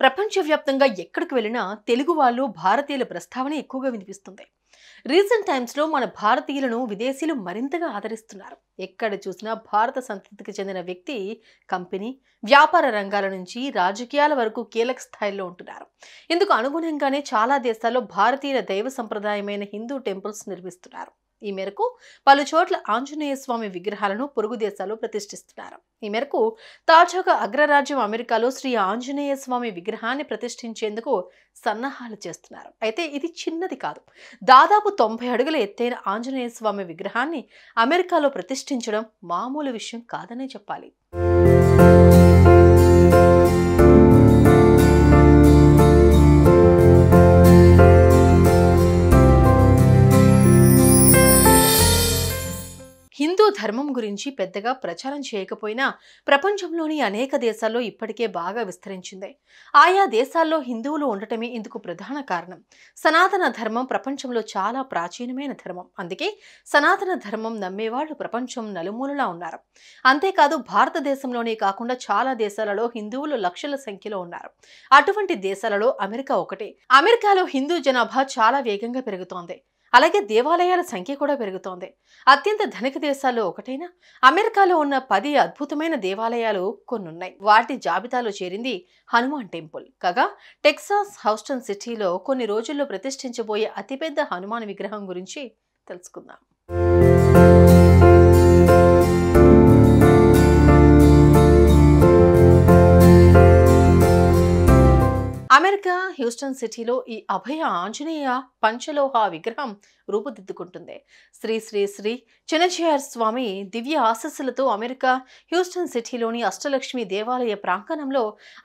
ప్రపంచవ్యాప్తంగా ఎక్కడికి వెళ్ళినా తెలుగు వాళ్ళు భారతీయుల ప్రస్తావన ఎక్కువగా వినిపిస్తుంది. రీసెంట్ టైమ్స్లో మన భారతీయులను విదేశీయులు మరింతగా ఆదరిస్తున్నారు. ఎక్కడ చూసినా భారత సంతతికి చెందిన వ్యక్తి కంపెనీ, వ్యాపార రంగాల నుంచి రాజకీయాల వరకు కీలక స్థాయిలో ఉంటున్నారు. ఇందుకు అనుగుణంగానే చాలా దేశాల్లో భారతీయుల దైవ సంప్రదాయమైన హిందూ టెంపుల్స్ నిర్మిస్తున్నారు. ఈ మేరకు పలు చోట్ల ఆంజనేయ స్వామి విగ్రహాలను పొరుగు దేశాల్లో ప్రతిష్ఠిస్తున్నారు. ఈ మేరకు తాజాగా అగ్రరాజ్యం అమెరికాలో శ్రీ ఆంజనేయ స్వామి విగ్రహాన్ని ప్రతిష్ఠించేందుకు సన్నాహాలు చేస్తున్నారు. అయితే ఇది చిన్నది కాదు. దాదాపు 90 అడుగుల ఎత్తైన ఆంజనేయ స్వామి విగ్రహాన్ని అమెరికాలో ప్రతిష్ఠించడం మామూలు విషయం కాదనే చెప్పాలి. హిందూ ధర్మం గురించి పెద్దగా ప్రచారం చేయకపోయినా ప్రపంచంలోని అనేక దేశాల్లో ఇప్పటికే బాగా విస్తరించింది. ఆయా దేశాల్లో హిందువులు ఉండటమే ఇందుకు ప్రధాన కారణం. సనాతన ధర్మం ప్రపంచంలో చాలా ప్రాచీనమైన ధర్మం. అందుకే సనాతన ధర్మం నమ్మేవాళ్లు ప్రపంచం నలుమూలలా ఉన్నారు. అంతేకాదు భారతదేశంలోనే కాకుండా చాలా దేశాలలో హిందువులు లక్షల సంఖ్యలో ఉన్నారు. అటువంటి దేశాలలో అమెరికా ఒకటి. అమెరికాలో హిందూ జనాభా చాలా వేగంగా పెరుగుతోంది. అలాగే దేవాలయాల సంఖ్య కూడా పెరుగుతోంది. అత్యంత ధనిక దేశాల్లో ఒకటైన అమెరికాలో ఉన్న 10 అద్భుతమైన దేవాలయాలు కొన్నున్నాయి. వాటి జాబితాలో చేరింది హనుమాన్ టెంపుల్. కాగా టెక్సాస్ హౌస్టన్ సిటీలో కొన్ని రోజుల్లో ప్రతిష్ఠించబోయే అతిపెద్ద హనుమాన్ విగ్రహం గురించి తెలుసుకుందాం. అమెరికా హ్యూస్టన్ సిటీలో ఈ అభయ ఆంజనేయ పంచలోహ విగ్రహం రూపుదిద్దుకుంటుంది. శ్రీ శ్రీ శ్రీ చిన్నజీఆర్ స్వామి దివ్య ఆశస్సులతో అమెరికా హ్యూస్టన్ సిటీలోని అష్టలక్ష్మి దేవాలయ ప్రాంగణంలో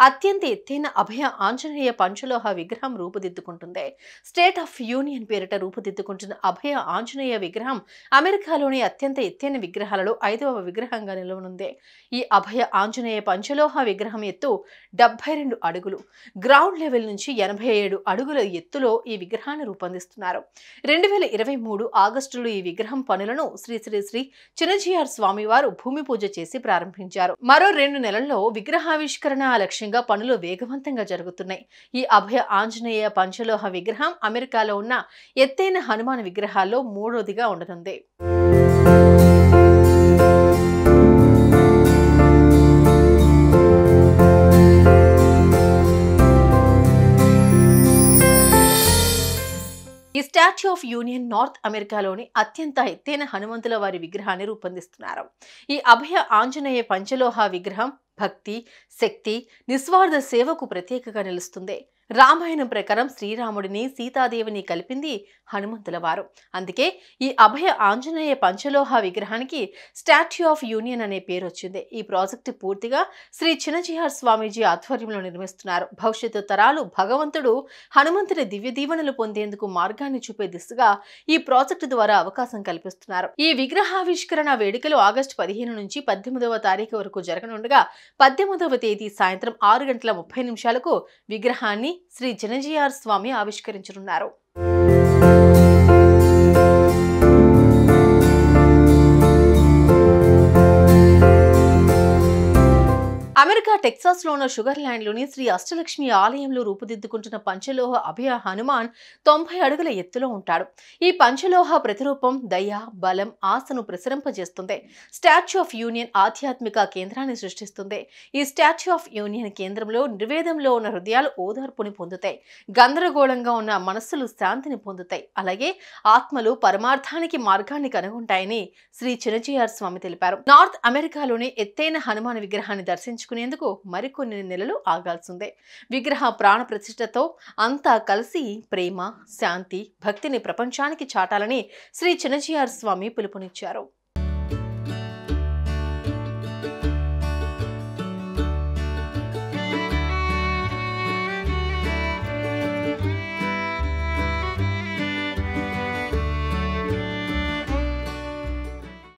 అత్యంత ఎత్తైన అభయ ఆంజనేయ పంచలోహ విగ్రహం రూపుదిద్దుకుంటుంది. స్టేట్ ఆఫ్ యూనియన్ పేరిట రూపుదిద్దుకుంటున్న అభయ ఆంజనేయ విగ్రహం అమెరికాలోని అత్యంత ఎత్తైన విగ్రహాలలో 5వ విగ్రహంగా నిలవనుంది. ఈ అభయ ఆంజనేయ పంచలోహ విగ్రహం ఎత్తు 72 అడుగులు. గ్రౌండ్ లెవెల్ నుంచి 87 అడుగుల ఎత్తులో ఈ విగ్రహాన్ని రూపొందిస్తున్నారు. 2023 ఆగస్టులో ఈ విగ్రహం పనులను శ్రీ శ్రీ శ్రీ చిన్నజీఆర్ స్వామి వారు భూమి పూజ చేసి ప్రారంభించారు. మరో 2 నెలల్లో విగ్రహావిష్కరణ లక్ష్యంగా పనులు వేగవంతంగా జరుగుతున్నాయి. ఈ అభయ ఆంజనేయ పంచలోహ విగ్రహం అమెరికాలో ఉన్న ఎత్తైన హనుమాన్ విగ్రహాల్లో 3వదిగా ఉండనుంది. ఈ స్టాచ్యూ ఆఫ్ యూనియన్ నార్త్ అమెరికాలోని అత్యంత ఎత్తైన హనుమంతుల వారి విగ్రహాన్ని రూపొందిస్తున్నారు. ఈ అభయ ఆంజనేయ పంచలోహ విగ్రహం భక్తి, శక్తి, నిస్వార్థ సేవకు ప్రత్యేకగా నిలుస్తుంది. రామాయణం ప్రకారం శ్రీరాముడిని సీతాదేవిని కలిపింది హనుమంతుల వారు. అందుకే ఈ అభయ ఆంజనేయ పంచలోహ విగ్రహానికి స్టాచ్యూ ఆఫ్ యూనియన్ అనే పేరు వచ్చింది. ఈ ప్రాజెక్టు పూర్తిగా శ్రీ చిన్నజీఆర్ స్వామీజీ ఆధ్వర్యంలో నిర్మిస్తున్నారు. భవిష్యత్తు తరాలు భగవంతుడు హనుమంతుడి దివ్య దీవెనలు పొందేందుకు మార్గాన్ని చూపే దిశగా ఈ ప్రాజెక్టు ద్వారా అవకాశం కల్పిస్తున్నారు. ఈ విగ్రహావిష్కరణ వేడుకలు ఆగస్టు 15 నుంచి 18వ తారీఖు వరకు జరగనుండగా 18వ తేదీ సాయంత్రం 6:30 విగ్రహాన్ని శ్రీ చిన్నజీఆర్ స్వామి ఆవిష్కరించనున్నారు. అమెరికా టెక్సాస్లో ఉన్న షుగర్ ల్యాండ్లోని శ్రీ అష్టలక్ష్మి ఆలయంలో రూపుదిద్దుకుంటున్న పంచలోహ అభయ హనుమాన్ 90 అడుగుల ఎత్తులో ఉంటాడు. ఈ పంచలోహ ప్రతిరూపం దయ, బలం, ఆశను ప్రసరింపజేస్తుంది. స్టాచ్యూ ఆఫ్ యూనియన్ ఆధ్యాత్మిక కేంద్రాన్ని సృష్టిస్తుంది. ఈ స్టాచ్యూ ఆఫ్ యూనియన్ కేంద్రంలో నిర్వేదంలో ఉన్న హృదయాలు ఓదార్పుని పొందుతాయి. గందరగోళంగా ఉన్న మనస్సులు శాంతిని పొందుతాయి. అలాగే ఆత్మలు పరమార్థానికి మార్గాన్ని కనుగొంటాయని శ్రీ చిన్నజీఆర్ స్వామి తెలిపారు. నార్త్ అమెరికాలోని ఎత్తైన హనుమాన్ విగ్రహాన్ని దర్శించుకునేందుకు మరికొన్ని నెలలు ఆగాల్సిందే. విగ్రహ ప్రాణ ప్రతిష్ఠతో అంతా కలిసి ప్రేమ, శాంతి, భక్తిని ప్రపంచానికి చాటాలని శ్రీ చిన్నజీఆర్ స్వామి పిలుపునిచ్చారు.